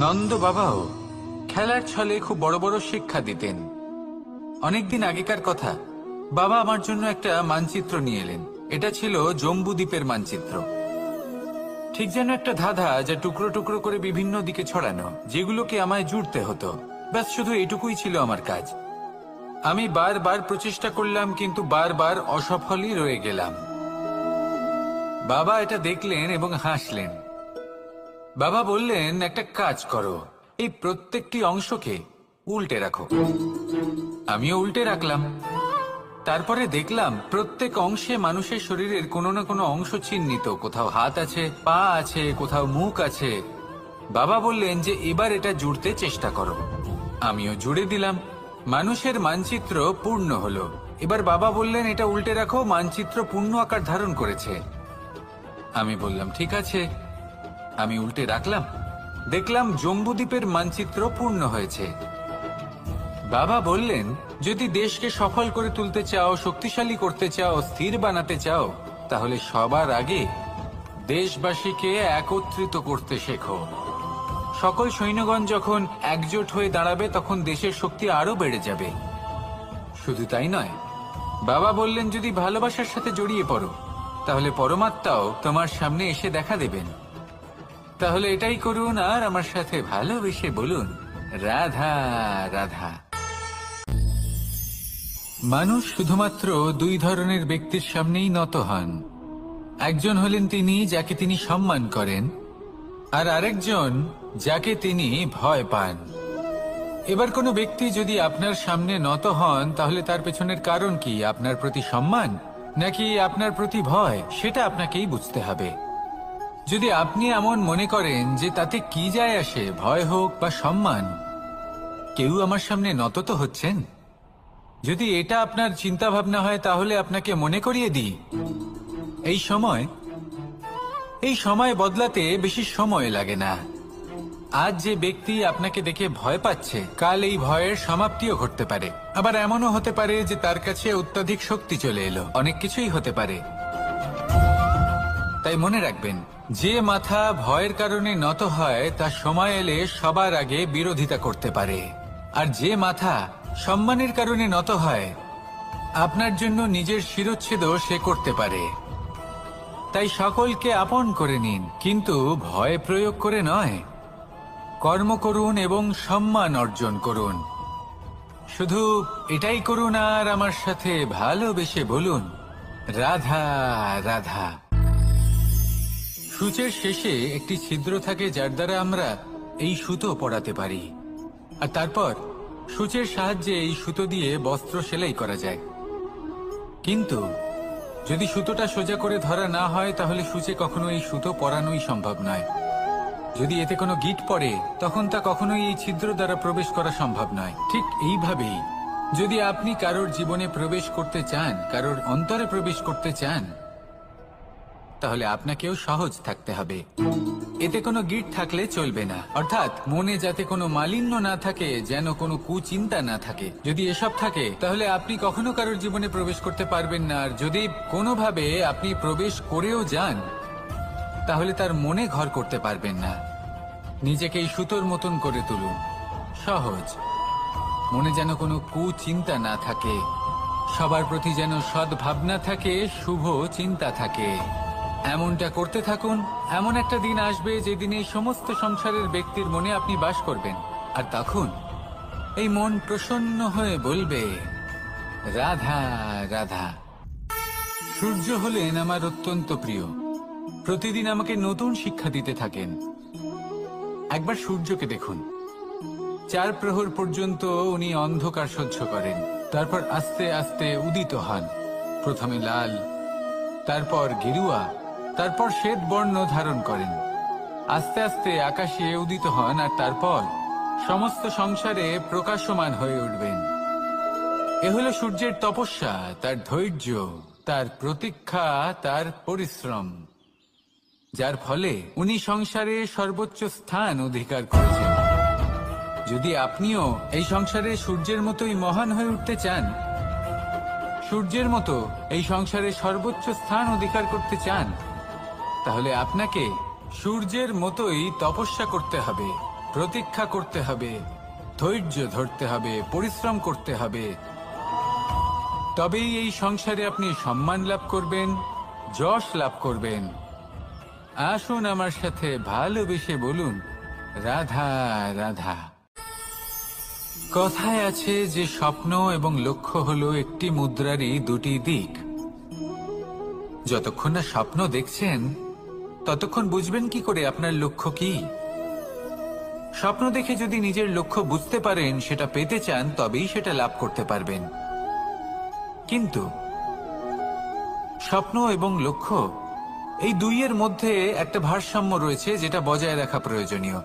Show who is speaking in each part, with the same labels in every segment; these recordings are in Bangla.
Speaker 1: নন্দ বাবাও খেলার ছলে খুব বড় বড় শিক্ষা দিতেন। অনেকদিন আগেকার কথা, বাবা আমার জন্য একটা মানচিত্র নিয়ে এলেন। এটা ছিল জম্বু দ্বীপের মানচিত্র, ঠিক যেন একটা ধাঁধা যা টুকরো টুকরো করে বিভিন্ন দিকে ছড়ানো, যেগুলোকে আমায় জুড়তে হতো। ব্যাস শুধু এটুকুই ছিল আমার কাজ। আমি বারবার প্রচেষ্টা করলাম, কিন্তু বারবার অসফলই রয়ে গেলাম। বাবা এটা দেখলেন এবং হাসলেন। বাবা বললেন, একটা কাজ করো, এই প্রত্যেকটি অংশকে উল্টে রাখো। আমিও উল্টে রাখলাম। তারপরে দেখলাম প্রত্যেক অংশে মানুষের শরীরের কোনো না কোনো অংশ চিহ্নিত। কোথাও হাত আছে, পা আছে, কোথাও মুখ আছে। বাবা বললেন যে এবার এটা জুড়তে চেষ্টা করো। আমিও জুড়ে দিলাম। মানুষের মানচিত্র পূর্ণ হলো। এবার বাবা বললেন, এটা উল্টে রাখো, মানচিত্র পূর্ণ আকার ধারণ করেছে। আমি বললাম, ঠিক আছে। আমি উল্টে রাখলাম। দেখলাম জম্বুদ্বীপের মানচিত্র পূর্ণ হয়েছে। বাবা বললেন, যদি দেশকে সফল করে তুলতে চাও, শক্তিশালী করতে চাও, স্থির বানাতে চাও, তাহলে সবার আগে দেশবাসীকে একত্রিত করতে শেখো। সকল সৈন্যগণ যখন একজোট হয়ে দাঁড়াবে, তখন দেশের শক্তি আরো বেড়ে যাবে। শুধু তাই নয়, বাবা বললেন, যদি ভালোবাসার সাথে জড়িয়ে পড়ো, তাহলে পরমাত্মাও তোমার সামনে এসে দেখা দেবেন। তাহলে এটাই করুন আর আমার সাথে ভালোবেসে বলুন, রাধা রাধা। মানুষ শুধুমাত্র দুই ধরনের ব্যক্তির সামনেই নত হন। একজন হলেন তিনি যাকে তিনি সম্মান করেন, আর আরেকজন যাকে তিনি ভয় পান। এবার কোনো ব্যক্তি যদি আপনার সামনে নত হন, তাহলে তার পেছনের কারণ কি? আপনার প্রতি সম্মান নাকি আপনার প্রতি ভয়? সেটা আপনাকেই বুঝতে হবে। যদি আপনি এমন মনে করেন যে তাতে কি যায় আসে, ভয় হোক বা সম্মান, কেউ আমার সামনে নত তো হচ্ছেন, যদি এটা আপনার চিন্তা ভাবনা হয়, তাহলে আপনাকে মনে করিয়ে দিই, এই সময় বদলাতে বেশি সময় লাগে না। আজ যে ব্যক্তি আপনাকে দেখে ভয় পাচ্ছে, কাল এই ভয়ের সমাপ্তিও ঘটতে পারে। আবার এমনও হতে পারে যে তার কাছে অত্যধিক শক্তি চলে এলো। অনেক কিছুই হতে পারে। তাই মনে রাখবেন, যে মাথা ভয়ের কারণে নত হয়, তা সময় এলে সবার আগে বিরোধিতা করতে পারে। আর যে মাথা সম্মানের কারণে নত হয়, আপনার জন্য নিজের শিরচ্ছেদও সে করতে পারে। তাই সকলকে আপন করে নিন, কিন্তু ভয় প্রয়োগ করে নয়। কর্ম করুন এবং সম্মান অর্জন করুন। শুধু এটাই করুন আর আমার সাথে ভালোবেসে বলুন, রাধা রাধা। সূচের শেষে একটি ছিদ্র থাকে, যার দ্বারা আমরা এই সুতো পরাতে পারি। আর তারপর সূচের সাহায্যে এই সুতো দিয়ে বস্ত্র সেলাই করা যায়। কিন্তু যদি সুতোটা সোজা করে ধরা না হয়, তাহলে সূচে কখনো এই সুতো পরানোই সম্ভব নয়। যদি এতে কোনো গিঁট পড়ে, তখন তা কখনোই এই ছিদ্র দ্বারা প্রবেশ করা সম্ভব নয়। ঠিক এইভাবেই যদি আপনি কারোর জীবনে প্রবেশ করতে চান, কারোর অন্তরে প্রবেশ করতে চান, তাহলে আপনাকেও সহজ থাকতে হবে। এতে কোনো গিঁট থাকলে চলবে না। অর্থাৎ মনে যাতে কোনো মালিন্য না থাকে, যেন কোনো কুচিন্তা না থাকে। যদি এসব থাকে, তাহলে আপনি কখনো কারোর জীবনে প্রবেশ করতে পারবেন না। আর যদি কোনোভাবে আপনি প্রবেশ করেও যান, তাহলে তার মনে ঘর করতে পারবেন না। নিজেকে এই সুতোর মতন করে তুলুন, সহজ। মনে যেন কোনো কুচিন্তা না থাকে, সবার প্রতি যেন সদ্ভাবনা থাকে, শুভ চিন্তা থাকে। এমনটা করতে থাকুন। এমন একটা দিন আসবে যেদিন এই সমস্ত সংসারের ব্যক্তির মনে আপনি বাস করবেন। আর তখন এই মন প্রসন্ন হয়ে বলবে, রাধা রাধা। সূর্য হলেন আমার অত্যন্ত প্রিয়। প্রতিদিন আমাকে নতুন শিক্ষা দিতে থাকেন। একবার সূর্যকে দেখুন। 4 প্রহর পর্যন্ত উনি অন্ধকার সহ্য করেন, তারপর আস্তে আস্তে উদিত হন। প্রথমে লাল, তারপর গেরুয়া, তারপর শ্বেত বর্ণ ধারণ করেন। আস্তে আস্তে আকাশে উদিত হন, আর তারপর সমস্ত সংসারে প্রকাশমান হয়ে উঠবেন। এ হলো সূর্যের তপস্যা, তার ধৈর্য, তার প্রতীক্ষা, তার পরিশ্রম, যার ফলে উনি সংসারে সর্বোচ্চ স্থান অধিকার করেছেন। যদি আপনিও এই সংসারে সূর্যের মতোই মহান হয়ে উঠতে চান, সূর্যের মতো এই সংসারে সর্বোচ্চ স্থান অধিকার করতে চান, তাহলে আপনাকে সূর্যের মতোই তপস্যা করতে হবে। প্রতীক্ষা করতে হবে, ধৈর্য ধরতে হবে, পরিশ্রম করতে হবে। তবেই এই সংসারে আপনি সম্মান লাভ করবেন, যশ লাভ করবেন। আসুন আমার সাথে ভালোবেসে বলুন, রাধা রাধা। কথায় আছে যে স্বপ্ন এবং লক্ষ্য হলো একটি মুদ্রারই দুটি দিক। যতক্ষণ না স্বপ্ন দেখছেন ততক্ষণ বুঝবেন কি করে আপনার লক্ষ্য কি। স্বপ্ন দেখে যদি নিজের লক্ষ্য বুঝতে পারেন, সেটা পেতে চান, তবেই সেটা লাভ করতে পারবেন। কিন্তু স্বপ্ন এবং লক্ষ্য এই দুইয়ের মধ্যে একটা ভারসাম্য রয়েছে, যেটা বজায় রাখা প্রয়োজনীয়।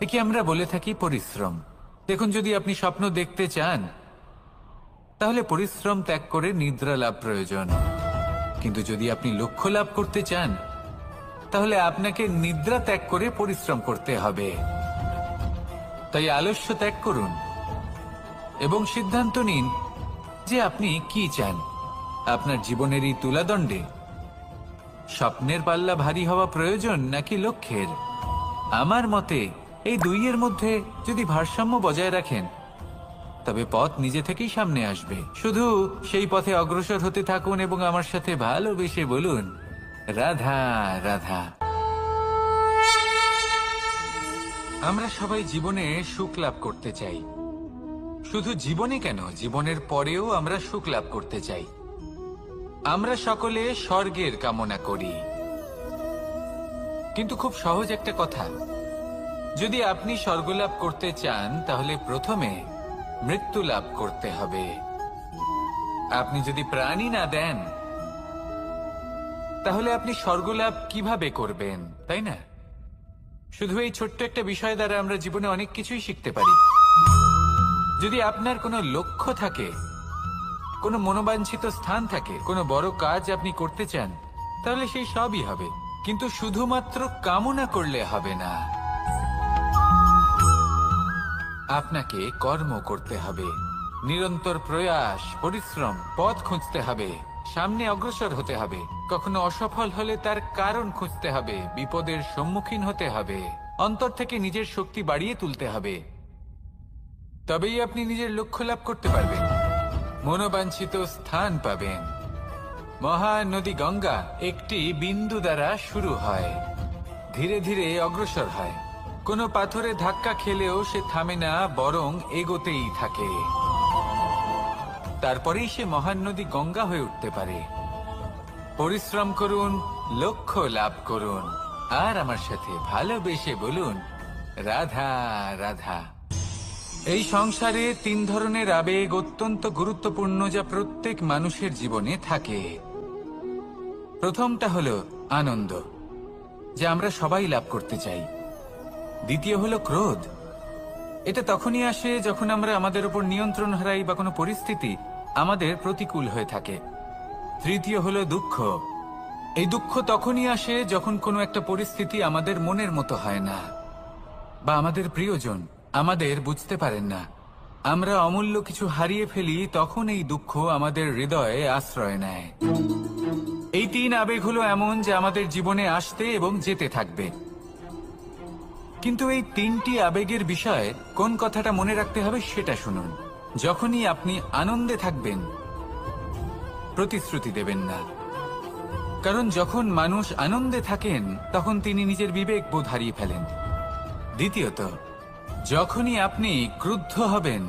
Speaker 1: একে আমরা বলে থাকি পরিশ্রম। দেখুন, যদি আপনি স্বপ্ন দেখতে চান তাহলে পরিশ্রম ত্যাগ করে নিদ্রা লাভ প্রয়োজন। কিন্তু যদি আপনি লক্ষ্য লাভ করতে চান তাহলে আপনাকে নিদ্রা ত্যাগ করে পরিশ্রম করতে হবে। তাই আলস্য ত্যাগ করুন এবং সিদ্ধান্ত নিন যে আপনি কি চান। আপনার জীবনের এই তুলাদণ্ডে স্বপ্নের পাল্লা ভারী হওয়া প্রয়োজন নাকি লক্ষ্যের? আমার মতে এই দুইয়ের মধ্যে যদি ভারসাম্য বজায় রাখেন তবে পথ নিজে থেকেই সামনে আসবে। শুধু সেই পথে অগ্রসর হতে থাকুন এবং আমার সাথে ভালোবেসে বলুন, রাধা রাধা। আমরা সবাই জীবনে সুখ লাভ করতে চাই। শুধু জীবনে কেন, জীবনের পরেও আমরা সুখ লাভ করতে চাই। আমরা সকলে স্বর্গের কামনা করি। কিন্তু খুব সহজ একটা কথা, যদি আপনি স্বর্গ লাভ করতে চান তাহলে প্রথমে মৃত্যু লাভ করতে হবে। আপনি যদি প্রাণই না দেন তাহলে আপনি স্বর্গ লাভ কিভাবে করবেন, তাই না? শুধু এই ছোট্ট একটা বিষয় দ্বারা আমরা জীবনে অনেক কিছুই শিখতে পারি। যদি আপনার কোনো লক্ষ্য থাকে, কোনো মনোবাঞ্ছিত স্থান থাকে, কোনো বড় কাজ আপনি করতে চান, তাহলে সেই সবই হবে। কিন্তু শুধুমাত্র কামনা করলে হবে না, আপনাকে কর্ম করতে হবে, নিরন্তর প্রয়াস, পরিশ্রম, পথ খুঁজতে হবে, সামনে অগ্রসর হতে হবে। কখনো অসফল হলে তার কারণ খুঁজতে হবে, বিপদের সম্মুখীন হতে হবে, অন্তর থেকে নিজের শক্তি বাড়িয়ে তুলতে হবে। তবেই আপনি নিজের লক্ষ্য লাভ করতে পারবেন, মনোবাঞ্ছিত স্থান পাবেন। মহানদী গঙ্গা একটি বিন্দু দ্বারা শুরু হয়, ধীরে ধীরে অগ্রসর হয়। কোনো পাথরে ধাক্কা খেলেও সে থামে না, বরং এগোতেই থাকে। তারপরেই সে মহান নদী গঙ্গা হয়ে উঠতে পারে। পরিশ্রম করুন, লক্ষ্য লাভ করুন, আর আমার সাথে ভালোবেসে বলুন, রাধা রাধা। এই সংসারে তিন ধরনের আবেগ অত্যন্ত গুরুত্বপূর্ণ, যা প্রত্যেক মানুষের জীবনে থাকে। প্রথমটা হলো আনন্দ, যা আমরা সবাই লাভ করতে চাই। দ্বিতীয় হলো ক্রোধ। এটা তখনই আসে যখন আমরা আমাদের উপর নিয়ন্ত্রণ হারাই বা কোনো পরিস্থিতি আমাদের প্রতিকূল হয়ে থাকে। তৃতীয় হলো দুঃখ। এই দুঃখ তখনই আসে যখন কোনো একটা পরিস্থিতি আমাদের মনের মতো হয় না, বা আমাদের প্রিয়জন আমাদের বুঝতে পারেন না, আমরা অমূল্য কিছু হারিয়ে ফেলি। তখন এই দুঃখ আমাদের হৃদয়ে আশ্রয় নেয়। এই তিন আবেগ হলো এমন যে আমাদের জীবনে আসতে এবং যেতে থাকবে। কিন্তু এই তিনটি আবেগের বিষয়ে কোন কথাটা মনে রাখতে হবে সেটা শুনুন। যখনই আপনি আনন্দে থাকবেন, প্রতিশ্রুতি দেবেন না। কারণ যখন মানুষ আনন্দে থাকেন তখন তিনি নিজের বিবেক বোধ হারিয়ে ফেলেন। দ্বিতীয়ত, যখনই আপনি ক্রুদ্ধ হবেন,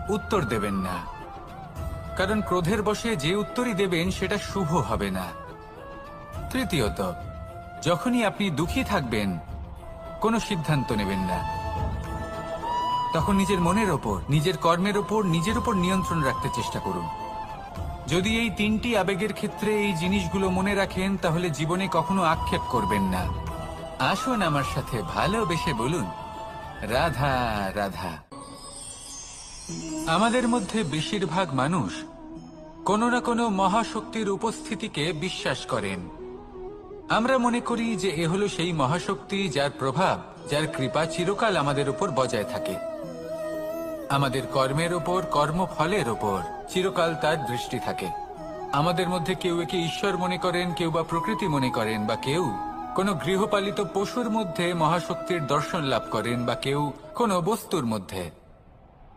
Speaker 1: উত্তর দেবেন না। কারণ ক্রোধের বশে যে উত্তরই দেবেন সেটা শুভ হবে না। তৃতীয়ত, যখনই আপনি দুঃখী থাকবেন, কোনো সিদ্ধান্ত নেবেন না। তখন নিজের মনের ওপর, নিজের কর্মের ওপর, নিজের উপর নিয়ন্ত্রণ রাখতে চেষ্টা করুন। যদি এই তিনটি আবেগের ক্ষেত্রে এই জিনিসগুলো মনে রাখেন তাহলে জীবনে কখনো আক্ষেপ করবেন না। আসুন আমার সাথে ভালোবেসে বলুন, রাধা রাধা। আমাদের মধ্যে বেশিরভাগ মানুষ কোনো না কোনো মহাশক্তির উপস্থিতিকে বিশ্বাস করেন। আমরা মনে করি যে এ হলো সেই মহাশক্তি যার প্রভাব, যার কৃপা চিরকাল আমাদের উপর বজায় থাকে। আমাদের কর্মের ওপর, কর্মফলের ওপর চিরকাল তার দৃষ্টি থাকে। আমাদের মধ্যে কেউ একে ঈশ্বর মনে করেন, কেউ বা প্রকৃতি মনে করেন, বা কেউ কোনো গৃহপালিত পশুর মধ্যে মহাশক্তির দর্শন লাভ করেন বা কেউ কোনো বস্তুর মধ্যে,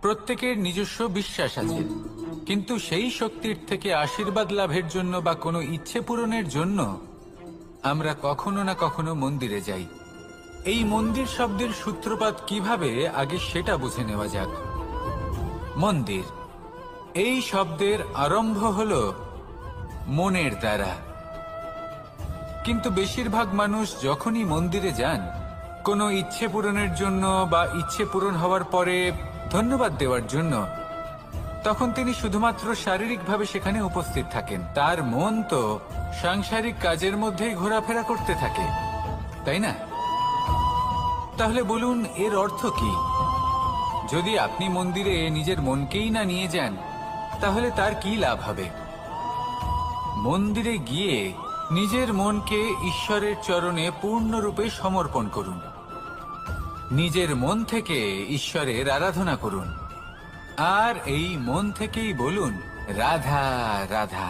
Speaker 1: প্রত্যেকের নিজস্ব বিশ্বাস আছে, কিন্তু সেই শক্তির থেকে আশীর্বাদ লাভের জন্য বা কোনো ইচ্ছে পূরণের জন্য আমরা কখনো না কখনো মন্দিরে যাই। এই মন্দির শব্দের সূত্রপাত কিভাবে, আগে সেটা বুঝে নেওয়া যাক। মন্দির এই শব্দের আরম্ভ হল মনের দ্বারা, কিন্তু বেশিরভাগ মানুষ যখনই মন্দিরে যান কোনো ইচ্ছে পূরণের জন্য বা ইচ্ছে পূরণ হওয়ার পরে ধন্যবাদ দেওয়ার জন্য, তখন তিনি শুধুমাত্র শারীরিকভাবে সেখানে উপস্থিত থাকেন। তার মন তো সাংসারিক কাজের মধ্যেই ঘোরাফেরা করতে থাকে, তাই না? তাহলে বলুন, এর অর্থ কি? যদি আপনি মন্দিরে নিজের মনকেই না নিয়ে যান, তাহলে তার কি লাভ হবে? মন্দিরে গিয়ে নিজের মনকে ঈশ্বরের চরণে পূর্ণরূপে সমর্পণ করুন, নিজের মন থেকে ঈশ্বরের আরাধনা করুন, আর এই মন থেকেই বলুন রাধা রাধা।